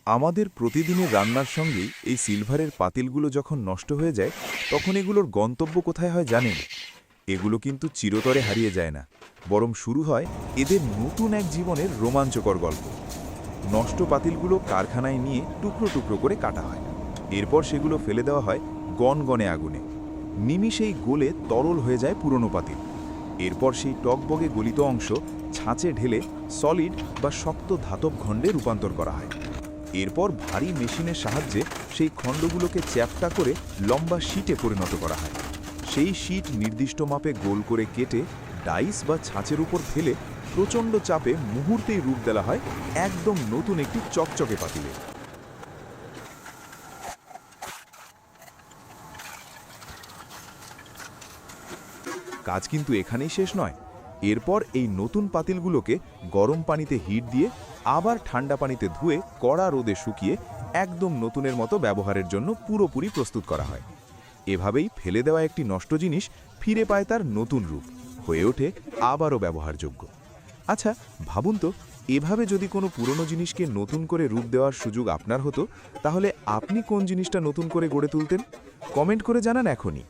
আমাদের প্রতিদিনের রান্নার সঙ্গেই এই সিলভারের পাতিলগুলো যখন নষ্ট হয়ে যায় তখন এগুলোর গন্তব্য কোথায় হয় জানেন? এগুলো কিন্তু চিরতরে হারিয়ে যায় না, বরং শুরু হয় এদের নতুন এক জীবনের রোমাঞ্চকর গল্প। নষ্ট পাতিলগুলো কারখানায় নিয়ে টুকরো টুকরো করে কাটা হয়। এরপর সেগুলো ফেলে দেওয়া হয় গনগনে আগুনে। নিমিষেই গলে তরল হয়ে যায় পুরনো পাতিল। এরপর সেই টকবগে গলিত অংশ ছাঁচে ঢেলে সলিড বা শক্ত ধাতব খণ্ডে রূপান্তর করা হয়। এরপর ভারী মেশিনের সাহায্যে সেই খণ্ডগুলোকে চ্যাপ্টা করে লম্বা শীটে পরিণত করা হয়। সেই শীট নির্দিষ্ট মাপে গোল করে কেটে ডাইস বা ছাঁচের উপর ফেলে প্রচণ্ড চাপে মুহূর্তেই রূপ দেওয়া হয় একদম নতুন একটি চকচকে পাতিলে। কাজ কিন্তু এখানেই শেষ নয়। এরপর এই নতুন পাতিলগুলোকে গরম পানিতে হিট দিয়ে আবার ঠান্ডা পানিতে ধুয়ে কড়া রোদে শুকিয়ে একদম নতুনের মতো ব্যবহারের জন্য পুরোপুরি প্রস্তুত করা হয়। এভাবেই ফেলে দেওয়া একটি নষ্ট জিনিস ফিরে পায় তার নতুন রূপ, হয়ে ওঠে আবারও ব্যবহারযোগ্য। আচ্ছা ভাবুন তো, এভাবে যদি কোনো পুরনো জিনিসকে নতুন করে রূপ দেওয়ার সুযোগ আপনার হতো, তাহলে আপনি কোন জিনিসটা নতুন করে গড়ে তুলতেন? কমেন্ট করে জানান এখনই।